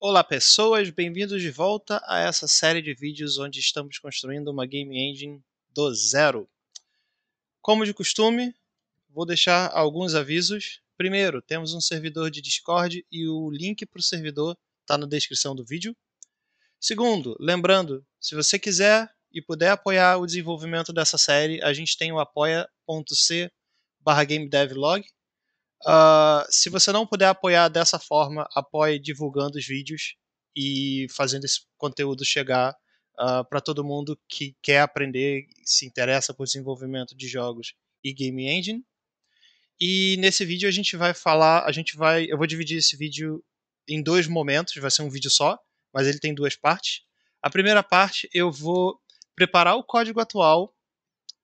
Olá pessoas, bem-vindos de volta a essa série de vídeos onde estamos construindo uma Game Engine do zero. Como de costume, vou deixar alguns avisos. Primeiro, temos um servidor de Discord e o link para o servidor está na descrição do vídeo. Segundo, lembrando, se você quiser e puder apoiar o desenvolvimento dessa série, a gente tem o apoia.c/GameDevLog. Se você não puder apoiar dessa forma, apoie divulgando os vídeos e fazendo esse conteúdo chegar para todo mundo que quer aprender, se interessa por desenvolvimento de jogos e Game Engine. E nesse vídeo a gente vai falar, eu vou dividir esse vídeo em dois momentos, vai ser um vídeo só, mas ele tem duas partes. A primeira parte eu vou preparar o código atual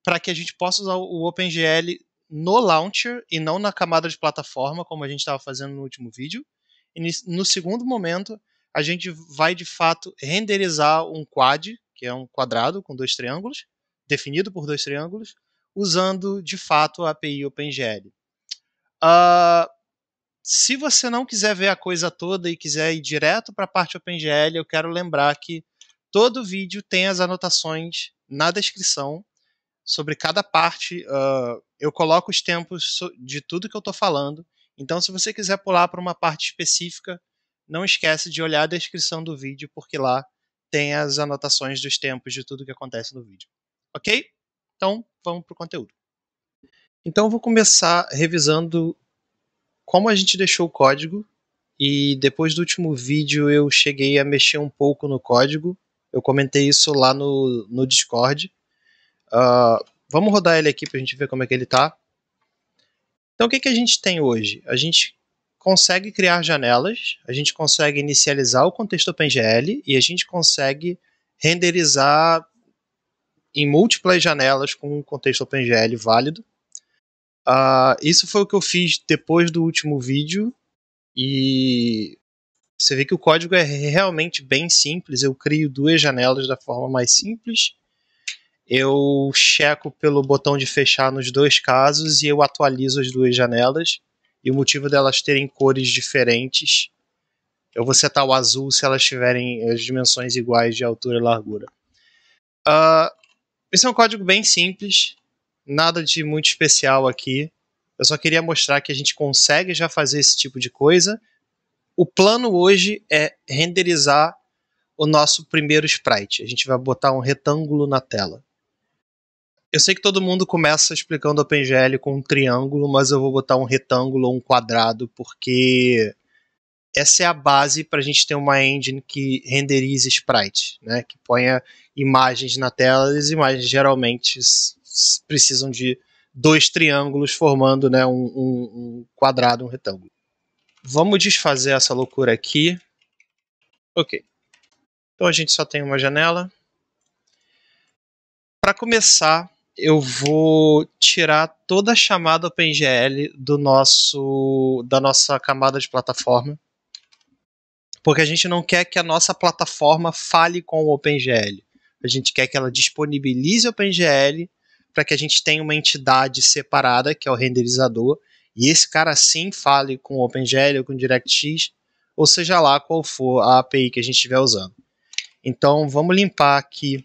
para que a gente possa usar o OpenGL no launcher e não na camada de plataforma, como a gente estava fazendo no último vídeo. E no segundo momento, a gente vai de fato renderizar um quad, que é um quadrado com dois triângulos, definido por dois triângulos, usando de fato a API OpenGL. Se você não quiser ver a coisa toda e quiser ir direto para a parte OpenGL, eu quero lembrar que todo vídeo tem as anotações na descrição sobre cada parte. Eu coloco os tempos de tudo que eu estou falando. Então, se você quiser pular para uma parte específica, não esquece de olhar a descrição do vídeo, porque lá tem as anotações dos tempos de tudo que acontece no vídeo. Ok? Então, vamos para o conteúdo. Então, eu vou começar revisando como a gente deixou o código. E depois do último vídeo, eu cheguei a mexer um pouco no código. Eu comentei isso lá no Discord. Vamos rodar ele aqui para a gente ver como é que ele está. Então, o que a gente tem hoje? A gente consegue criar janelas, a gente consegue inicializar o contexto OpenGL e a gente consegue renderizar em múltiplas janelas com um contexto OpenGL válido. Isso foi o que eu fiz depois do último vídeo e você vê que o código é realmente bem simples. Eu crio duas janelas da forma mais simples. Eu checo pelo botão de fechar nos dois casos e eu atualizo as duas janelas. E o motivo delas terem cores diferentes, eu vou setar o azul se elas tiverem as dimensões iguais de altura e largura. Esse é um código bem simples, nada de muito especial aqui. Eu só queria mostrar que a gente consegue já fazer esse tipo de coisa. O plano hoje é renderizar o nosso primeiro sprite. A gente vai botar um retângulo na tela. Eu sei que todo mundo começa explicando OpenGL com um triângulo, mas eu vou botar um retângulo ou um quadrado, porque essa é a base para a gente ter uma engine que renderize sprite, né? Que ponha imagens na tela, e as imagens geralmente precisam de dois triângulos formando, né, um quadrado, um retângulo. Vamos desfazer essa loucura aqui. Ok. Então a gente só tem uma janela. Para começar, eu vou tirar toda a chamada OpenGL da nossa camada de plataforma, porque a gente não quer que a nossa plataforma fale com o OpenGL. A gente quer que ela disponibilize o OpenGL para que a gente tenha uma entidade separada, que é o renderizador, e esse cara sim fale com o OpenGL ou com o DirectX, ou seja lá qual for a API que a gente estiver usando. Então vamos limpar aqui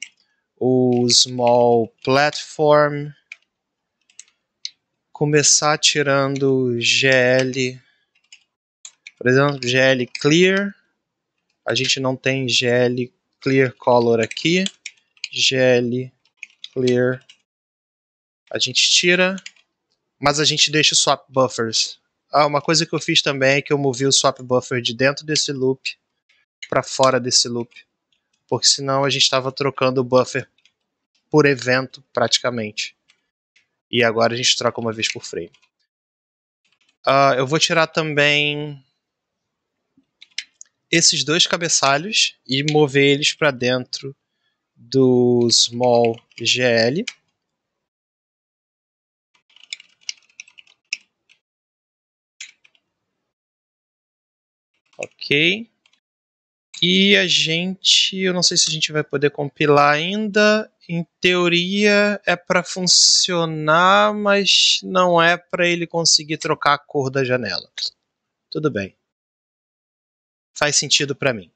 o small platform, começar tirando GL, por exemplo, GL clear. A gente não tem GL clear color aqui. GL clear a gente tira, mas a gente deixa o swap buffers. Uma coisa que eu fiz também é que eu movi o swap buffer de dentro desse loop para fora desse loop, porque senão a gente estava trocando o buffer por evento praticamente. E agora a gente troca uma vez por frame. Eu vou tirar também esses dois cabeçalhos e mover eles para dentro do small GL. Ok. E eu não sei se a gente vai poder compilar ainda. Em teoria é para funcionar, mas não é para ele conseguir trocar a cor da janela. Tudo bem. faz sentido para mim.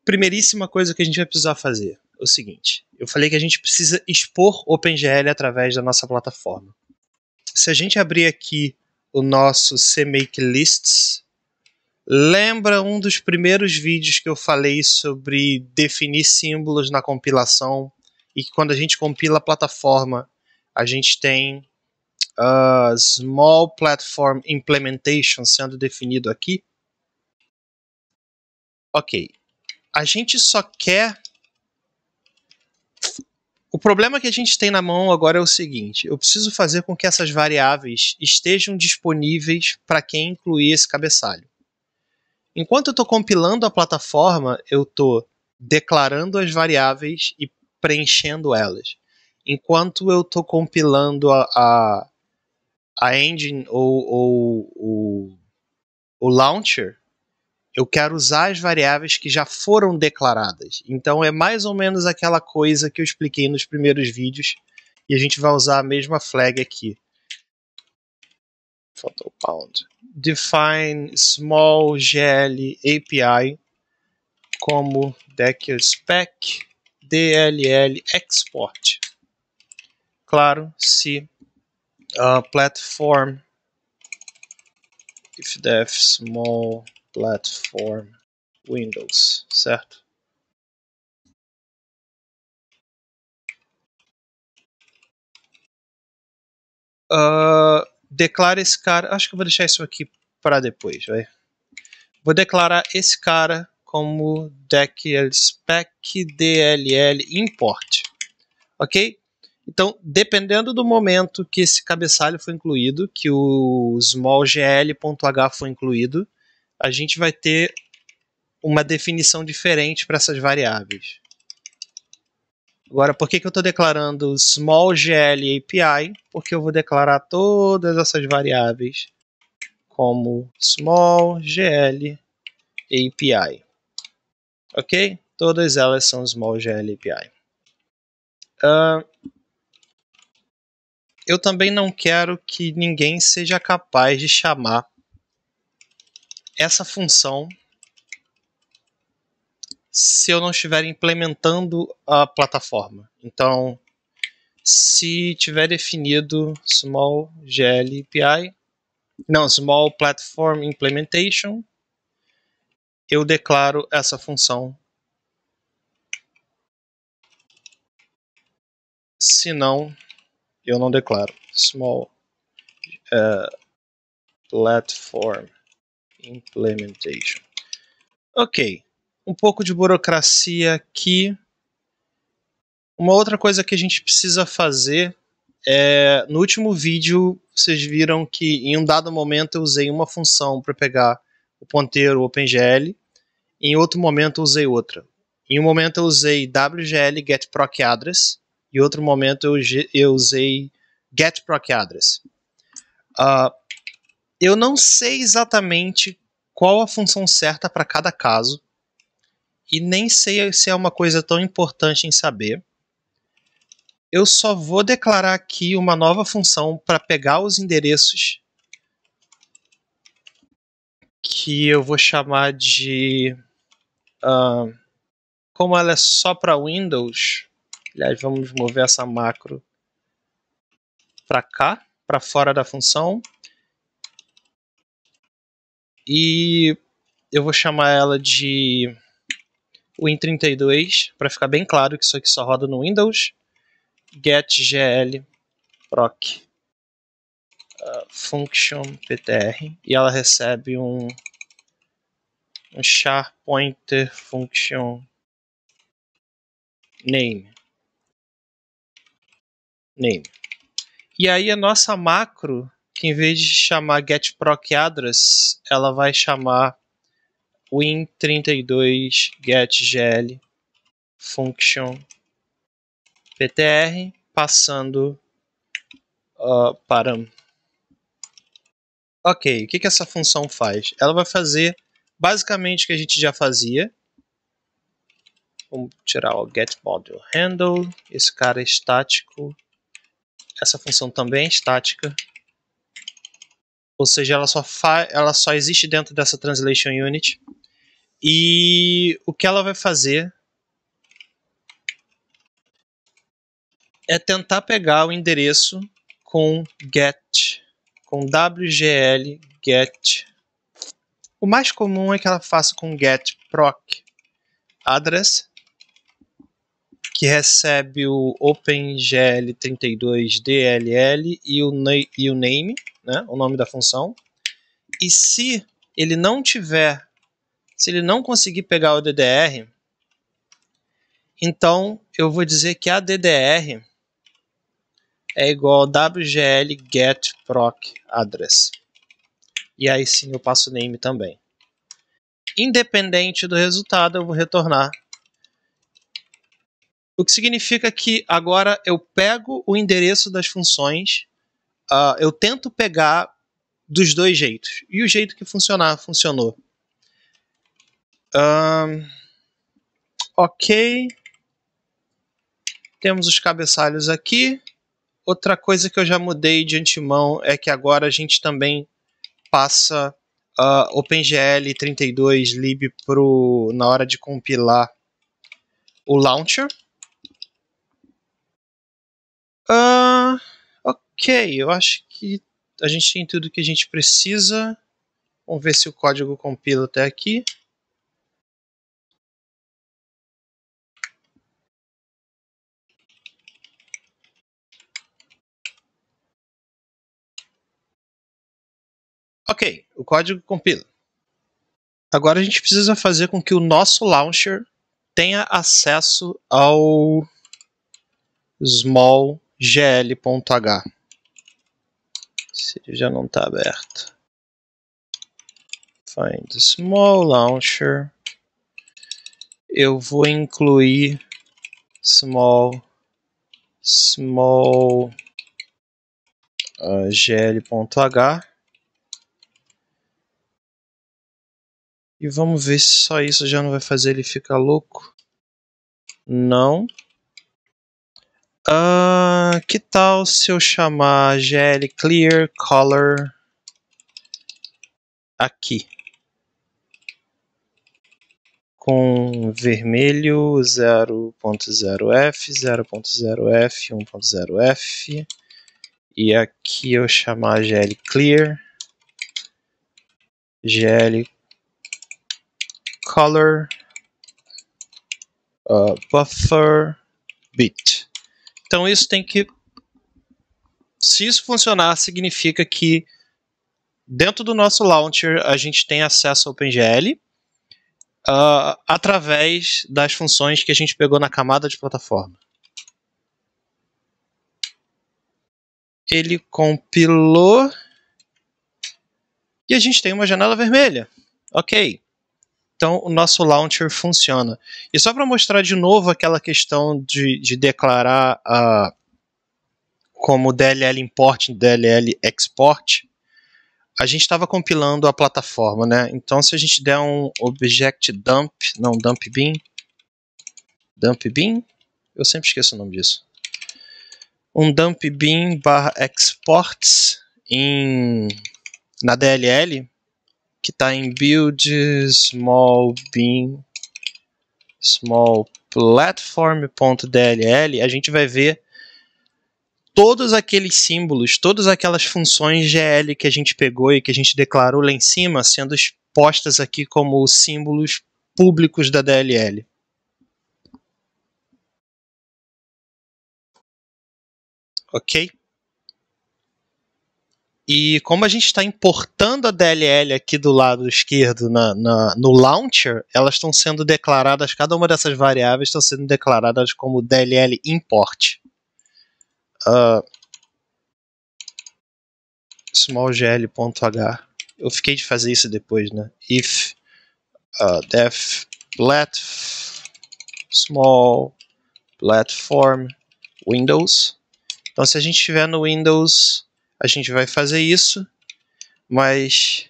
Primeiríssima coisa que a gente vai precisar fazer é o seguinte. Eu falei que a gente precisa expor OpenGL através da nossa plataforma. Se a gente abrir aqui o nosso CMake Lists, lembra um dos primeiros vídeos que eu falei sobre definir símbolos na compilação e que quando a gente compila a plataforma, a gente tem Small Platform Implementation sendo definido aqui? Ok. A gente só quer... O problema que a gente tem na mão agora é o seguinte. Eu preciso fazer com que essas variáveis estejam disponíveis para quem incluir esse cabeçalho. Enquanto eu estou compilando a plataforma, eu estou declarando as variáveis e preenchendo elas. Enquanto eu estou compilando a engine ou o launcher, eu quero usar as variáveis que já foram declaradas. Então é mais ou menos aquela coisa que eu expliquei nos primeiros vídeos e a gente vai usar a mesma flag aqui. Photo pound. Define small GL API como deckerspec DLL export. Claro, se platform if def small platform Windows, certo? Declara esse cara. Acho que eu vou deixar isso aqui para depois, vai. Vou declarar esse cara como deckerspec DLL import, ok? Então, dependendo do momento que esse cabeçalho foi incluído, que o smallgl.h foi incluído, a gente vai ter uma definição diferente para essas variáveis. Agora, por que eu estou declarando smallgl API? Porque eu vou declarar todas essas variáveis como smallgl API. Ok? Todas elas são smallgl API. Eu também não quero que ninguém seja capaz de chamar essa função se eu não estiver implementando a plataforma. Então, se tiver definido small platform implementation, eu declaro essa função. Se não, eu não declaro small platform implementation. Ok, um pouco de burocracia aqui. Uma outra coisa que a gente precisa fazer é, no último vídeo vocês viram que em um dado momento eu usei uma função para pegar o ponteiro OpenGL, em outro momento eu usei outra. Em um momento eu usei WGL getProcAddress e em outro momento eu usei getProcAddress. Eu não sei exatamente qual a função certa para cada caso e nem sei se é uma coisa tão importante em saber. Eu só vou declarar aqui uma nova função para pegar os endereços que eu vou chamar de... como ela é só para Windows, aliás, vamos mover essa macro para cá, para fora da função. E eu vou chamar ela de Win32, para ficar bem claro que isso aqui só roda no Windows. getGL proc function ptr, e ela recebe um char pointer function name. E aí a nossa macro, que em vez de chamar getProcAddress, ela vai chamar win32 getGL function ptr, passando para... Ok, o que essa função faz? Ela vai fazer basicamente o que a gente já fazia. Vamos tirar o getModuleHandle. Esse cara é estático. Essa função também é estática. ou seja, ela só existe dentro dessa translation unit. E o que ela vai fazer é tentar pegar o endereço com get, com wgl get. O mais comum é que ela faça com get proc address, que recebe o OpenGL32DLL e o name, né, o nome da função. E se ele não conseguir pegar o DDR, então eu vou dizer que a DDR é igual a wgl get proc address. E aí sim eu passo o name também. Independente do resultado, eu vou retornar. O que significa que agora eu pego o endereço das funções, eu tento pegar dos dois jeitos. E o jeito que funcionou. Ok. Temos os cabeçalhos aqui. Outra coisa que eu já mudei de antemão é que agora a gente também passa OpenGL32lib na hora de compilar o launcher. Ok, eu acho que a gente tem tudo que a gente precisa. Vamos ver se o código compila até aqui. Ok, o código compila. Agora a gente precisa fazer com que o nosso launcher tenha acesso ao smallgl.h. Se ele já não está aberto. Find small launcher. Eu vou incluir gl.h. E vamos ver se só isso já não vai fazer ele ficar louco. Não. Que tal se eu chamar gl clear color aqui? Com vermelho 0.0f, 0.0f, 1.0f. E aqui eu chamar gl clear, gl color buffer bit. Então isso tem que... Se isso funcionar, significa que dentro do nosso launcher a gente tem acesso ao OpenGL através das funções que a gente pegou na camada de plataforma. Ele compilou e a gente tem uma janela vermelha. Ok. Então o nosso launcher funciona. E só para mostrar de novo aquela questão de declarar como DLL import e DLL export, a gente estava compilando a plataforma, né? Então se a gente der um object dump bin, eu sempre esqueço o nome disso. Um dump bin /exports na DLL, que está em build small platform.dll, a gente vai ver todos aqueles símbolos, todas aquelas funções GL que a gente pegou e que a gente declarou lá em cima, sendo expostas aqui como símbolos públicos da DLL. Ok? E como a gente está importando a DLL aqui do lado esquerdo no launcher, elas estão sendo declaradas, cada uma dessas variáveis estão sendo declaradas como DLL import. Smallgl.h. Eu fiquei de fazer isso depois, né? If def small platform Windows. Então se a gente estiver no Windows, a gente vai fazer isso, mas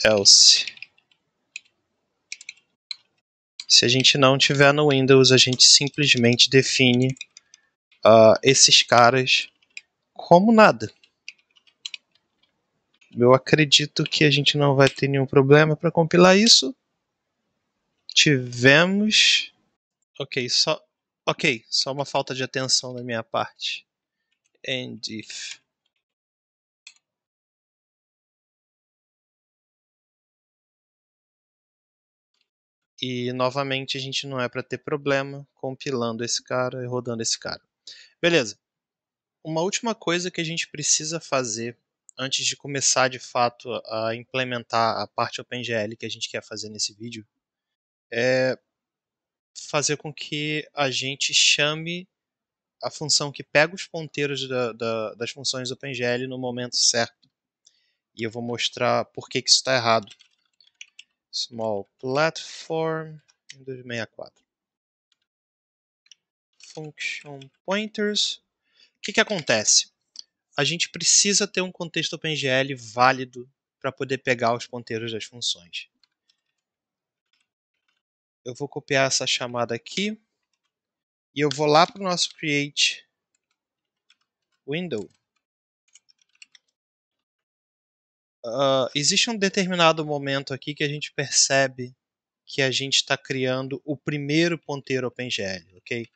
else. Se a gente não tiver no Windows, a gente simplesmente define esses caras como nada. Eu acredito que a gente não vai ter nenhum problema para compilar isso. Tivemos. Ok, só uma falta de atenção da minha parte. And if. E novamente a gente não é para ter problema compilando esse cara e rodando esse cara. Beleza. Uma última coisa que a gente precisa fazer antes de começar de fato a implementar a parte OpenGL que a gente quer fazer nesse vídeo é fazer com que a gente chame a função que pega os ponteiros das funções OpenGL no momento certo. E eu vou mostrar por que isso está errado. Small platform 264. Function pointers. O que acontece? A gente precisa ter um contexto OpenGL válido para poder pegar os ponteiros das funções. Eu vou copiar essa chamada aqui e eu vou lá para o nosso create window. Existe um determinado momento aqui que a gente percebe que a gente está criando o primeiro ponteiro OpenGL, ok?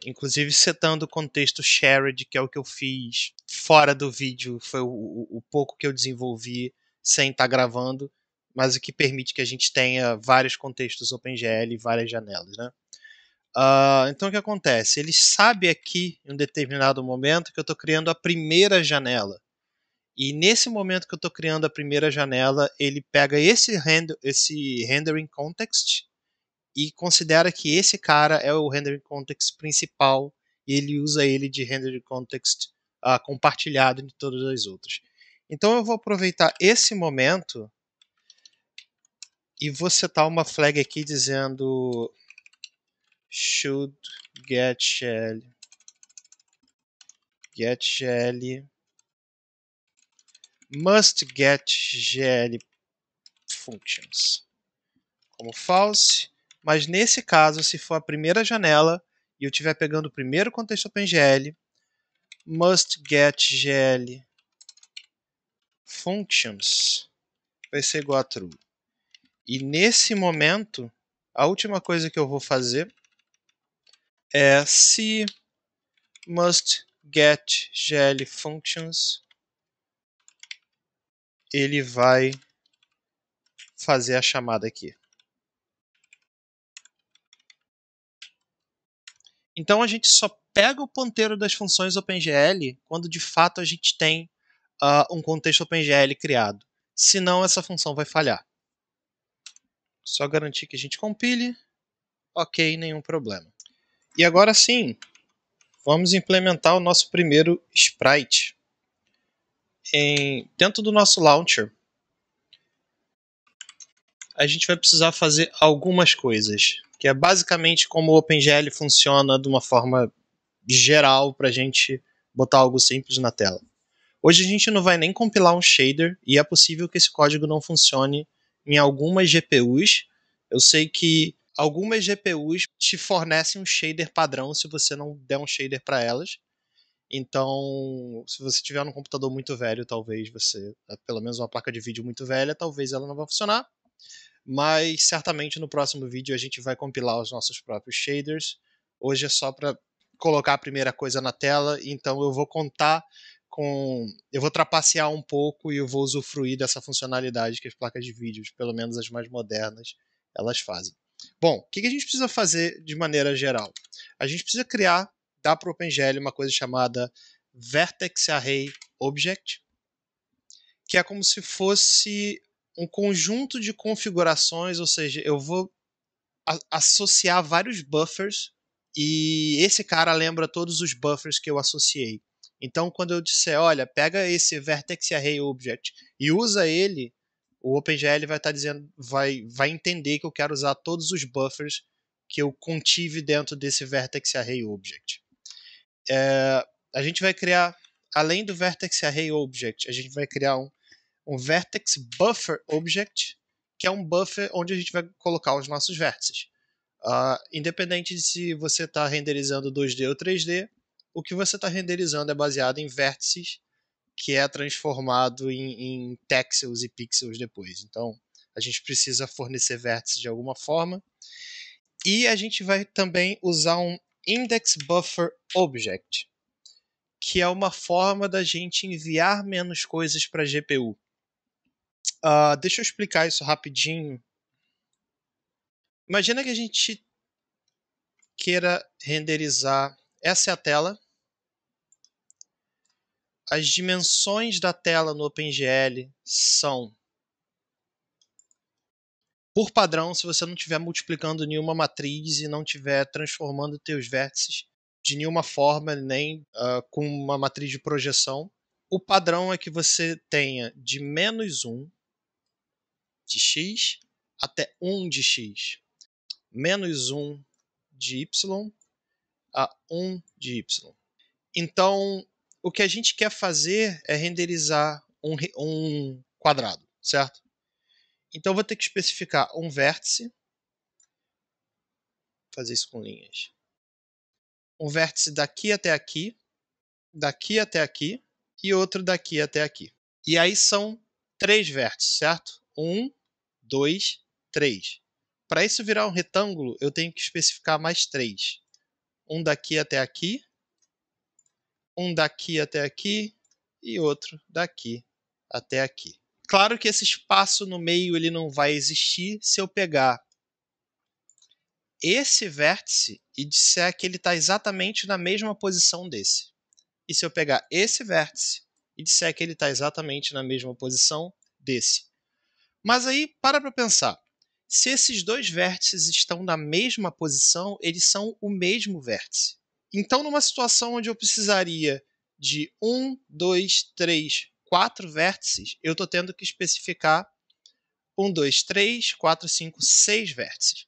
Inclusive setando o contexto shared, que é o que eu fiz fora do vídeo, foi o pouco que eu desenvolvi sem estar gravando, mas o que permite que a gente tenha vários contextos OpenGL e várias janelas, né? Então o que acontece? Ele sabe aqui, em um determinado momento, que eu estou criando a primeira janela. E nesse momento que eu estou criando a primeira janela, ele pega esse rendering context e considera que esse cara é o rendering context principal e ele usa ele de rendering context compartilhado de todas as outras. Então eu vou aproveitar esse momento e vou setar uma flag aqui dizendo should getGL must getGL functions como false, mas nesse caso, se for a primeira janela e eu estiver pegando o primeiro contexto OpenGL, must getGL functions vai ser igual a true. E nesse momento, a última coisa que eu vou fazer é se must getGL functions, ele vai fazer a chamada aqui. Então a gente só pega o ponteiro das funções OpenGL quando de fato a gente tem um contexto OpenGL criado. Senão essa função vai falhar. Só garantir que a gente compile. Ok, nenhum problema. E agora sim, vamos implementar o nosso primeiro sprite dentro do nosso launcher. A gente vai precisar fazer algumas coisas, que é basicamente como o OpenGL funciona de uma forma geral para a gente botar algo simples na tela. Hoje a gente não vai nem compilar um shader e é possível que esse código não funcione em algumas GPUs. Eu sei que algumas GPUs te fornecem um shader padrão se você não der um shader para elas. Então, se você tiver um computador muito velho, talvez você, pelo menos uma placa de vídeo muito velha, talvez ela não vá funcionar. Mas certamente no próximo vídeo a gente vai compilar os nossos próprios shaders. Hoje é só para colocar a primeira coisa na tela, então eu vou contar eu vou trapacear um pouco e eu vou usufruir dessa funcionalidade que as placas de vídeo, pelo menos as mais modernas, elas fazem. Bom, o que a gente precisa fazer de maneira geral? A gente precisa dar para o OpenGL uma coisa chamada Vertex Array Object, que é como se fosse um conjunto de configurações, ou seja, eu vou associar vários buffers e esse cara lembra todos os buffers que eu associei. Então, quando eu disser, olha, pega esse Vertex Array Object e usa ele, o OpenGL vai estar dizendo, vai entender que eu quero usar todos os buffers que eu contive dentro desse Vertex Array Object. A gente vai criar, além do Vertex Array Object, a gente vai criar um Vertex Buffer Object, que é um buffer onde a gente vai colocar os nossos vértices. Independente de se você está renderizando 2D ou 3D, o que você está renderizando é baseado em vértices que é transformado em texels e pixels depois. Então, a gente precisa fornecer vértices de alguma forma. E a gente vai também usar um Index Buffer Object, que é uma forma da gente enviar menos coisas para a GPU. Deixa eu explicar isso rapidinho. Imagina que a gente queira renderizar. Essa é a tela. As dimensões da tela no OpenGL são, por padrão, se você não estiver multiplicando nenhuma matriz e não estiver transformando teus vértices de nenhuma forma, nem com uma matriz de projeção, o padrão é que você tenha de -1 de x até 1 de x, -1 de y a 1 de y. Então, o que a gente quer fazer é renderizar um quadrado, certo? Então, eu vou ter que especificar um vértice, fazer isso com linhas. Um vértice daqui até aqui e outro daqui até aqui. E aí são 3 vértices, certo? 1, 2, 3. Para isso virar um retângulo, eu tenho que especificar mais 3. Um daqui até aqui, um daqui até aqui e outro daqui até aqui. Claro que esse espaço no meio ele não vai existir se eu pegar esse vértice e disser que ele está exatamente na mesma posição desse. E se eu pegar esse vértice e disser que ele está exatamente na mesma posição desse. Mas aí, para pensar. Se esses dois vértices estão na mesma posição, eles são o mesmo vértice. Então, numa situação onde eu precisaria de 1, 2, 3, 4 vértices, eu estou tendo que especificar 1, 2, 3, 4, 5, 6 vértices.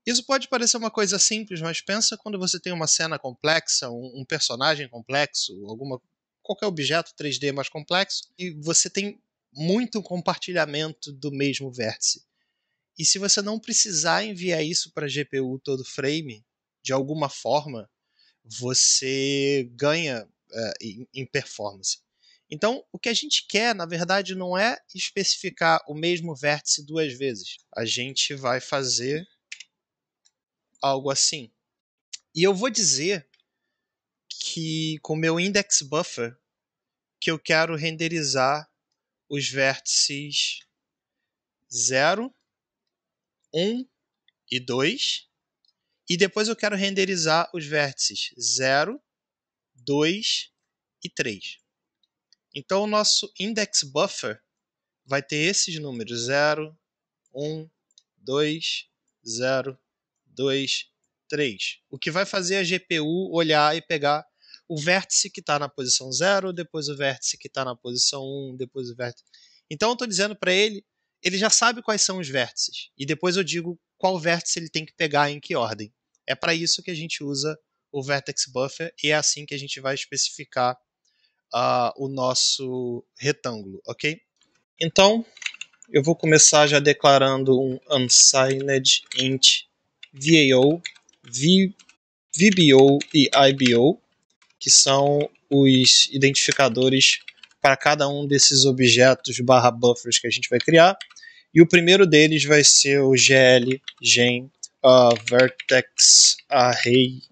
Isso pode parecer uma coisa simples, mas pensa quando você tem uma cena complexa, um personagem complexo, qualquer objeto 3D mais complexo, e você tem muito compartilhamento do mesmo vértice. E se você não precisar enviar isso para a GPU todo frame, de alguma forma, você ganha em performance. Então, o que a gente quer, na verdade, não é especificar o mesmo vértice 2 vezes. A gente vai fazer algo assim. E eu vou dizer que com o meu index buffer que eu quero renderizar os vértices 0, 1 e 2. E depois eu quero renderizar os vértices 0, 2 e 3. Então o nosso index buffer vai ter esses números 0, 1, 2, 0, 2, 3. O que vai fazer a GPU olhar e pegar o vértice que está na posição 0, depois o vértice que está na posição 1, depois o vértice. Então eu estou dizendo para ele já sabe quais são os vértices. E depois eu digo qual vértice ele tem que pegar em que ordem. É para isso que a gente usa o Vertex Buffer e é assim que a gente vai especificar o nosso retângulo, ok? Então, eu vou começar já declarando um unsigned int VAO, VBO e IBO, que são os identificadores para cada um desses objetos /buffers que a gente vai criar. E o primeiro deles vai ser o GL gen vertex arrays.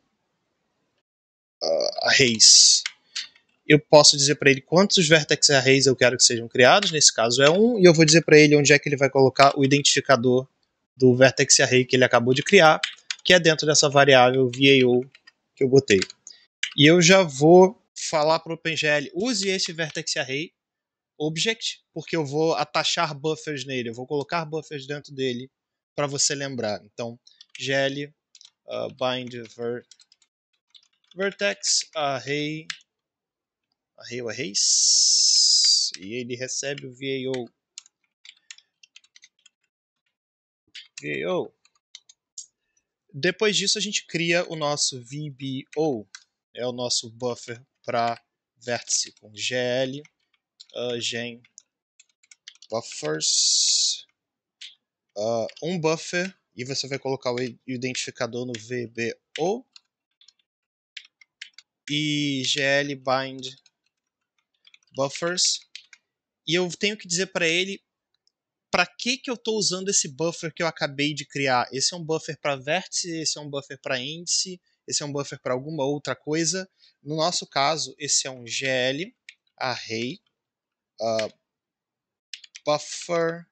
Eu posso dizer para ele quantos vertex arrays eu quero que sejam criados, nesse caso é 1, e eu vou dizer para ele onde é que ele vai colocar o identificador do vertex array que ele acabou de criar, que é dentro dessa variável VAO que eu botei. E eu já vou falar para o OpenGL, use esse vertex array object, porque eu vou atachar buffers nele, eu vou colocar buffers dentro dele para você lembrar. Então, gl bind vertex array arrays, e ele recebe o VAO. Depois disso a gente cria o nosso VBO, é o nosso buffer para vértice, com gl gen buffers, um buffer, e você vai colocar o identificador no VBO, e gl bind buffers, e eu tenho que dizer para ele para que eu estou usando esse buffer que eu acabei de criar. Esse é um buffer para vértice, esse é um buffer para índice, esse é um buffer para alguma outra coisa. No nosso caso, esse é um GL array buffer,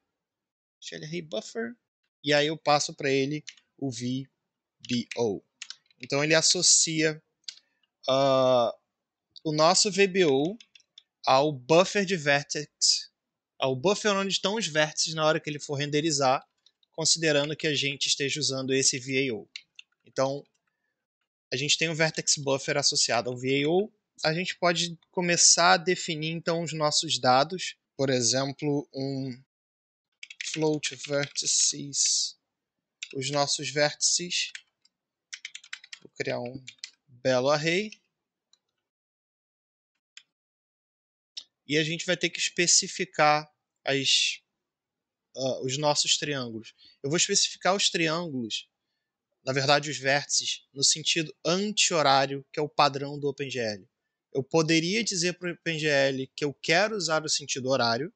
GL array buffer, e aí eu passo para ele o VBO. Então ele associa o nosso VBO ao buffer de vertex, ao buffer onde estão os vértices na hora que ele for renderizar, considerando que a gente esteja usando esse VAO. Então, a gente tem um vertex buffer associado ao VAO. A gente pode começar a definir então os nossos dados, por exemplo, um float vertices, os nossos vértices. Vou criar um belo array. E a gente vai ter que especificar os nossos triângulos. Eu vou especificar os triângulos, na verdade os vértices, no sentido anti-horário, que é o padrão do OpenGL. Eu poderia dizer para o OpenGL que eu quero usar o sentido horário,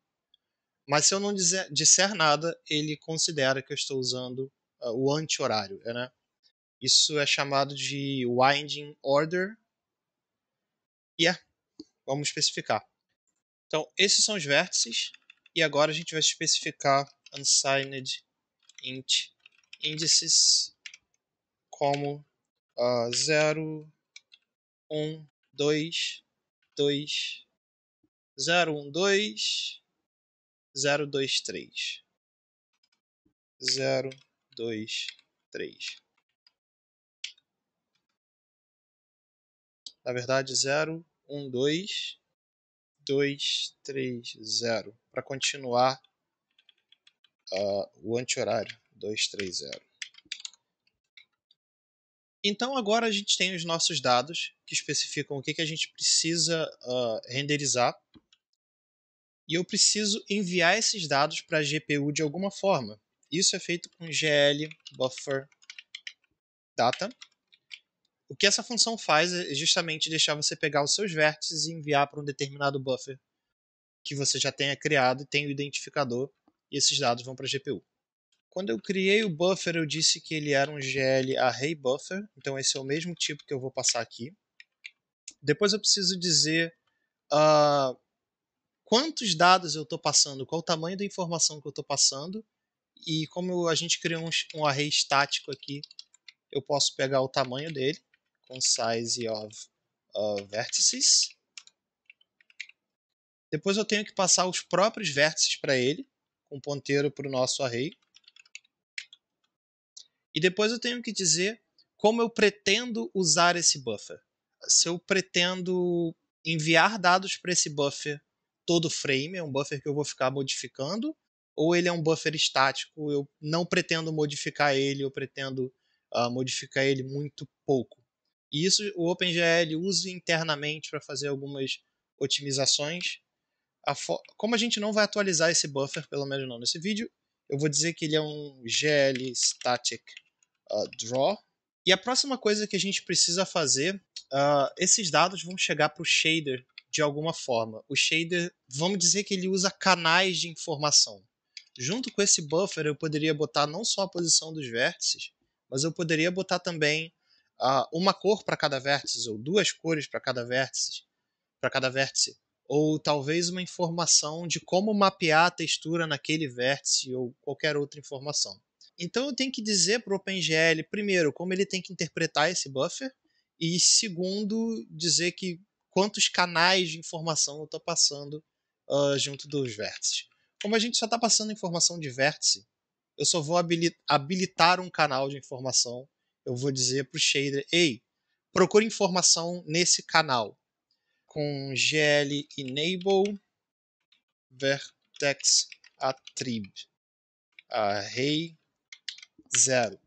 mas se eu não disser nada, ele considera que eu estou usando o anti-horário. Né? Isso é chamado de winding order. E vamos especificar. Então, esses são os vértices. E agora a gente vai especificar unsigned int indices como 0, 1, 2, 2, 0, 1, 2, 0, 2, 3. 0, 2, 3. Na verdade, 0, 1, 2, 2, 3, 0. Para continuar o anti-horário. 2, 3, 0. Então agora a gente tem os nossos dados que especificam o que a gente precisa renderizar. E eu preciso enviar esses dados para a GPU de alguma forma. Isso é feito com GL buffer data. O que essa função faz é justamente deixar você pegar os seus vértices e enviar para um determinado buffer que você já tenha criado e tem o identificador, e esses dados vão para a GPU. Quando eu criei o buffer, eu disse que ele era um GL array buffer, então esse é o mesmo tipo que eu vou passar aqui. Depois eu preciso dizer quantos dados eu estou passando, qual o tamanho da informação que eu estou passando, e como a gente criou um array estático aqui, eu posso pegar o tamanho dele, com size of vertices. Depois eu tenho que passar os próprios vértices para ele, com ponteiro para o nosso array. E depois eu tenho que dizer como eu pretendo usar esse buffer. Se eu pretendo enviar dados para esse buffer todo frame, é um buffer que eu vou ficar modificando, ou ele é um buffer estático, eu não pretendo modificar ele, eu pretendo modificar ele muito pouco. E isso o OpenGL usa internamente para fazer algumas otimizações. Como a gente não vai atualizar esse buffer, pelo menos não nesse vídeo, eu vou dizer que ele é um GL static draw. E a próxima coisa que a gente precisa fazer, esses dados vão chegar para o shader de alguma forma. O shader, vamos dizer que ele usa canais de informação. Junto com esse buffer, eu poderia botar não só a posição dos vértices, mas eu poderia botar também uma cor para cada vértice, ou duas cores para cada vértice, ou talvez uma informação de como mapear a textura naquele vértice, ou qualquer outra informação. Então eu tenho que dizer para o OpenGL, primeiro, como ele tem que interpretar esse buffer, e segundo, dizer que quantos canais de informação eu estou passando junto dos vértices. Como a gente só está passando informação de vértice, eu só vou habilitar um canal de informação. Eu vou dizer para o shader, ei, procure informação nesse canal. Com gl enable vertex attrib array 0.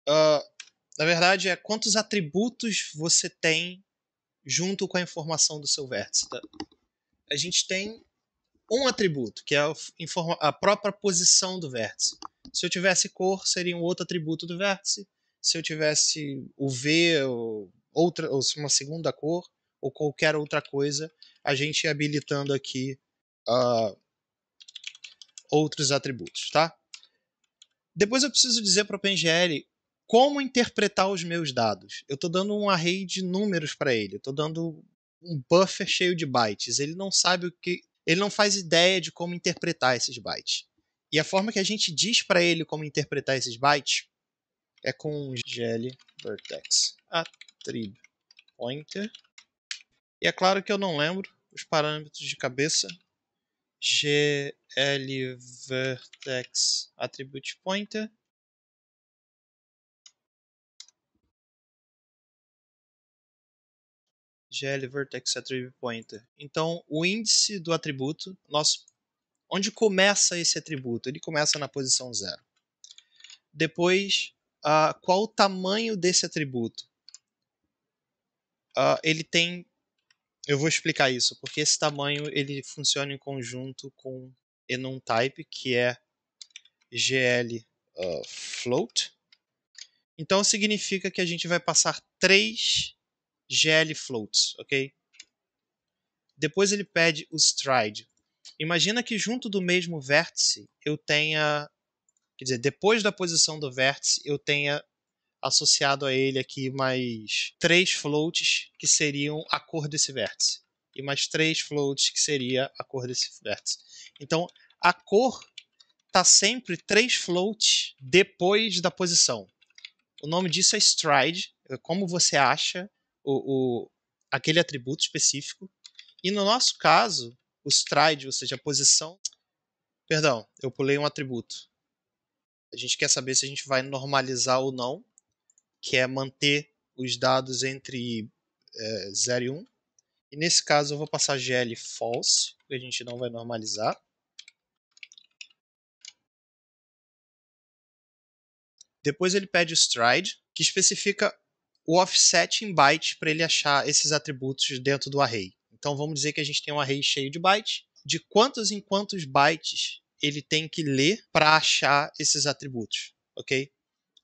Na verdade, é quantos atributos você tem junto com a informação do seu vértice. Tá? A gente tem um atributo, que é a própria posição do vértice. Se eu tivesse cor, seria um outro atributo do vértice. Se eu tivesse o V, outra, ou uma segunda cor, ou qualquer outra coisa, a gente habilitando aqui outros atributos, tá? Depois eu preciso dizer para o OpenGL como interpretar os meus dados. Eu estou dando um array de números para ele, eu estou dando um buffer cheio de bytes. Ele não sabe o que, ele não faz ideia de como interpretar esses bytes. E a forma que a gente diz para ele como interpretar esses bytes é com GL vertex attrib pointer. E é claro que eu não lembro os parâmetros de cabeça. GL vertex attribute pointer. GL vertex attribute pointer. Então, o índice do atributo, onde começa esse atributo? Ele começa na posição 0. Depois, qual o tamanho desse atributo? Ele tem... Eu vou explicar isso, porque esse tamanho ele funciona em conjunto com enumType, que é GL float. Então, significa que a gente vai passar 3 GL floats, ok? Depois ele pede o stride. Imagina que junto do mesmo vértice eu tenha, quer dizer, depois da posição do vértice eu tenha associado a ele aqui mais 3 floats que seriam a cor desse vértice. E mais 3 floats que seria a cor desse vértice. Então, a cor está sempre 3 floats depois da posição. O nome disso é stride, é como você acha aquele atributo específico. E no nosso caso, o stride, ou seja, a posição... Perdão, eu pulei um atributo. A gente quer saber se a gente vai normalizar ou não, que é manter os dados entre 0 e 1. E nesse caso eu vou passar GL false, porque a gente não vai normalizar. Depois ele pede o stride, que especifica o offset em bytes para ele achar esses atributos dentro do array. Então vamos dizer que a gente tem um array cheio de bytes. De quantos em quantos bytes ele tem que ler para achar esses atributos, ok?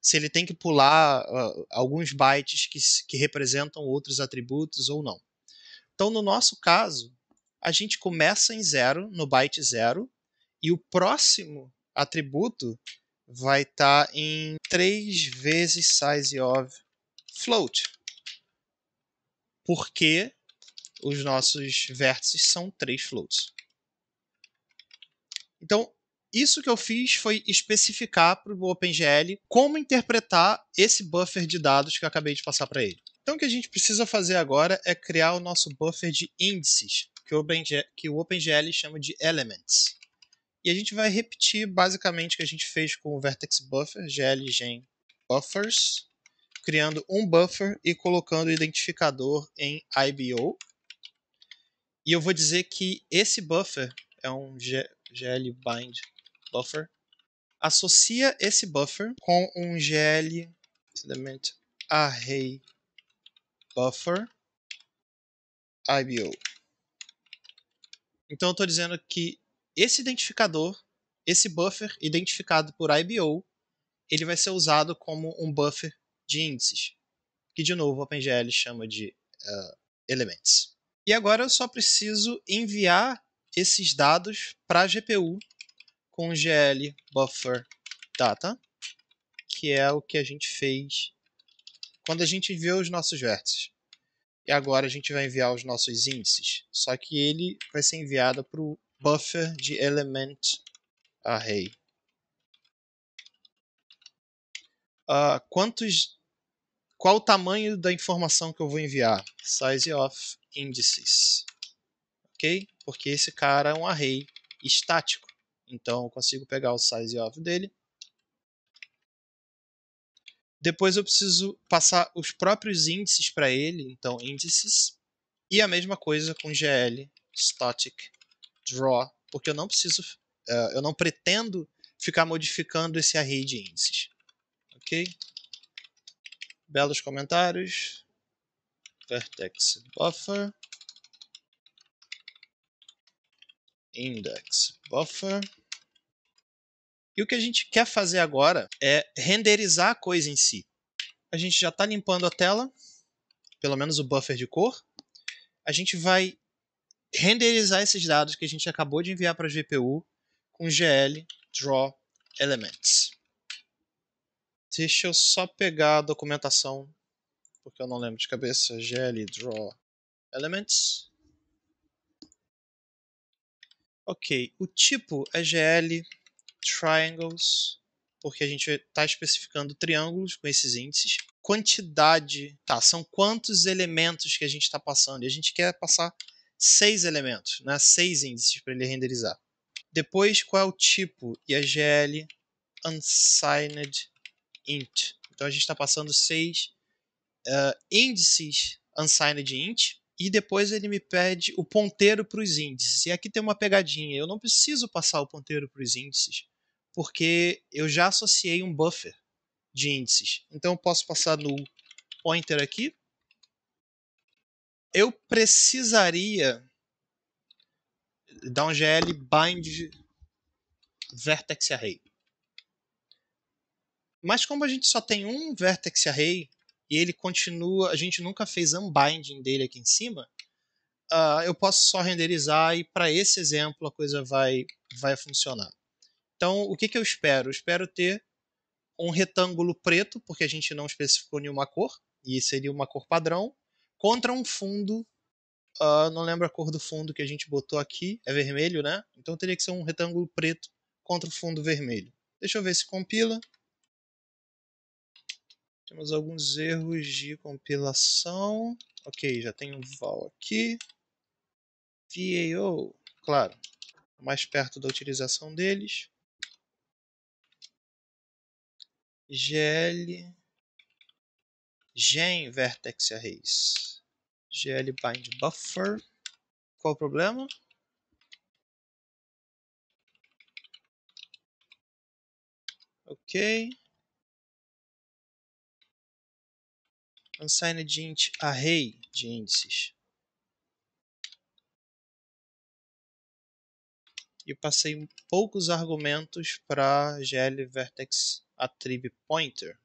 Se ele tem que pular alguns bytes que representam outros atributos ou não. Então, no nosso caso, a gente começa em 0, no byte 0, e o próximo atributo vai estar em 3 vezes size of float. Porque os nossos vértices são 3 floats. Então, isso que eu fiz foi especificar para o OpenGL como interpretar esse buffer de dados que eu acabei de passar para ele. Então, o que a gente precisa fazer agora é criar o nosso buffer de índices, que o OpenGL chama de elements. E a gente vai repetir basicamente o que a gente fez com o Vertex Buffer, glgen buffers, criando um buffer e colocando o identificador em IBO. E eu vou dizer que esse buffer é um glbind buffer. Associa esse buffer com um gl element array buffer IBO. Então eu estou dizendo que esse identificador, esse buffer identificado por IBO, ele vai ser usado como um buffer de índices, que de novo o OpenGL chama de elements. E agora eu só preciso enviar esses dados para a GPU com gl buffer data, que é o que a gente fez quando a gente enviou os nossos vértices. E agora a gente vai enviar os nossos índices, só que ele vai ser enviado para o buffer de element array. Qual o tamanho da informação que eu vou enviar? Size of indices. Ok? Porque esse cara é um array estático. Então eu consigo pegar o size of dele. Depois eu preciso passar os próprios índices para ele. Então indices. E a mesma coisa com gl static draw. Porque eu não preciso, eu não pretendo ficar modificando esse array de índices. Ok? Belos comentários. Vertex buffer. Index buffer. E o que a gente quer fazer agora é renderizar a coisa em si. A gente já está limpando a tela. pelo menos o buffer de cor, a gente vai renderizar esses dados que a gente acabou de enviar para a GPU com GL Draw Elements. Deixa eu só pegar a documentação, porque eu não lembro de cabeça. GL Draw Elements. Ok, o tipo é GL Triangles, porque a gente está especificando triângulos com esses índices. Quantidade, tá, são quantos elementos que a gente está passando. E a gente quer passar 6 elementos, né? 6 índices para ele renderizar. Depois, qual é o tipo? E a GL Unsigned Int. Então a gente está passando 6 índices unsigned int. E depois ele me pede o ponteiro para os índices. E aqui tem uma pegadinha. Eu não preciso passar o ponteiro para os índices, porque eu já associei um buffer de índices. Então eu posso passar no pointer aqui. Eu precisaria dar um GL bind vertex array. Mas como a gente só tem um vertex array e ele continua, a gente nunca fez unbinding dele aqui em cima, eu posso só renderizar e para esse exemplo a coisa vai funcionar. Então o que eu espero? Eu espero ter um retângulo preto, porque a gente não especificou nenhuma cor, e seria uma cor padrão, contra um fundo, não lembro a cor do fundo que a gente botou aqui, é vermelho, né? Então teria que ser um retângulo preto contra o fundo vermelho. Deixa eu ver se compila. Temos alguns erros de compilação. Ok, já tem um val aqui. VAO, claro, mais perto da utilização deles. GL Gen Vertex Arrays. GL Bind Buffer. Qual o problema? Ok. Unsigned int array de índices. E passei poucos argumentos para GL Vertex Attrib Pointer.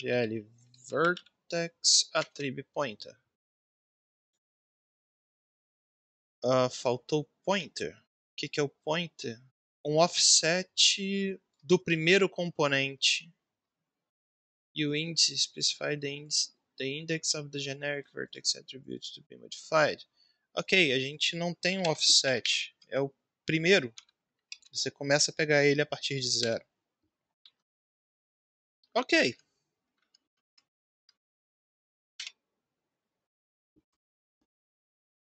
GL Vertex Attrib Pointer. Faltou pointer. O que é o pointer? Um offset do primeiro componente. E o índice specify the index of the generic vertex attribute to be modified. Ok, a gente não tem um offset. É o primeiro. Você começa a pegar ele a partir de 0. Ok.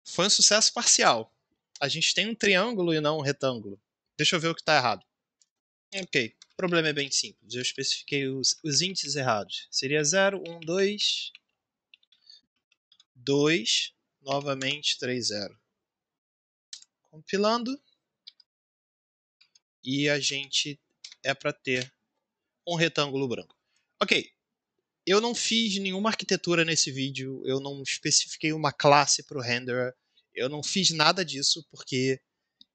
Foi um sucesso parcial. A gente tem um triângulo e não um retângulo. Deixa eu ver o que está errado. Ok, o problema é bem simples. Eu especifiquei os índices errados. Seria 0, 1, 2, 2, novamente 3, 0. Compilando. E a gente é para ter um retângulo branco. Ok, eu não fiz nenhuma arquitetura nesse vídeo, eu não especifiquei uma classe para o renderer, eu não fiz nada disso porque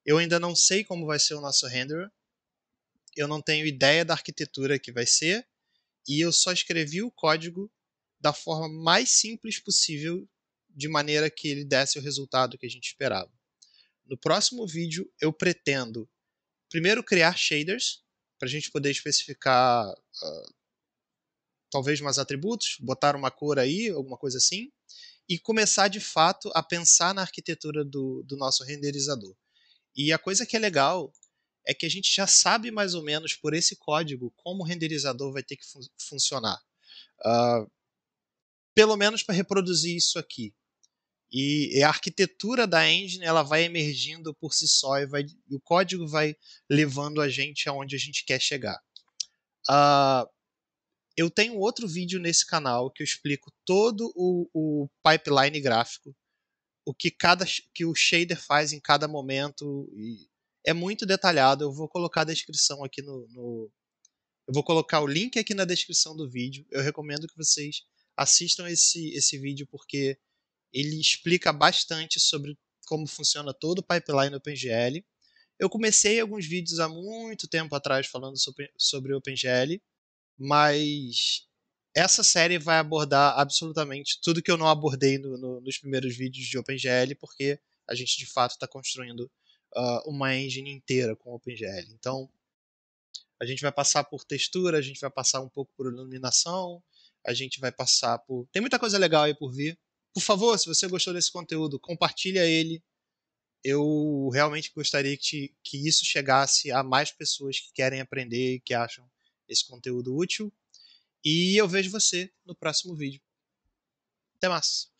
eu ainda não sei como vai ser o nosso renderer, eu não tenho ideia da arquitetura que vai ser, e eu só escrevi o código da forma mais simples possível, de maneira que ele desse o resultado que a gente esperava. No próximo vídeo, eu pretendo primeiro criar shaders, para a gente poder especificar talvez mais atributos, botar uma cor aí, alguma coisa assim, e começar de fato a pensar na arquitetura do nosso renderizador. E a coisa que é legal é que a gente já sabe mais ou menos por esse código como o renderizador vai ter que funcionar. Pelo menos para reproduzir isso aqui. E a arquitetura da engine ela vai emergindo por si só e o código vai levando a gente aonde a gente quer chegar. Eu tenho outro vídeo nesse canal que eu explico todo o pipeline gráfico, o que o shader faz em cada momento. E é muito detalhado. Eu vou colocar a descrição aqui eu vou colocar o link aqui na descrição do vídeo. Eu recomendo que vocês assistam esse vídeo porque ele explica bastante sobre como funciona todo o pipeline OpenGL. Eu comecei alguns vídeos há muito tempo atrás falando sobre OpenGL, mas essa série vai abordar absolutamente tudo que eu não abordei nos primeiros vídeos de OpenGL, porque a gente de fato está construindo uma engine inteira com OpenGL. Então, a gente vai passar por textura, a gente vai passar um pouco por iluminação, a gente vai passar por. Tem muita coisa legal aí por vir. Por favor, se você gostou desse conteúdo, compartilha ele. Eu realmente gostaria que isso chegasse a mais pessoas que querem aprender e que acham esse conteúdo útil. E eu vejo você no próximo vídeo. Até mais!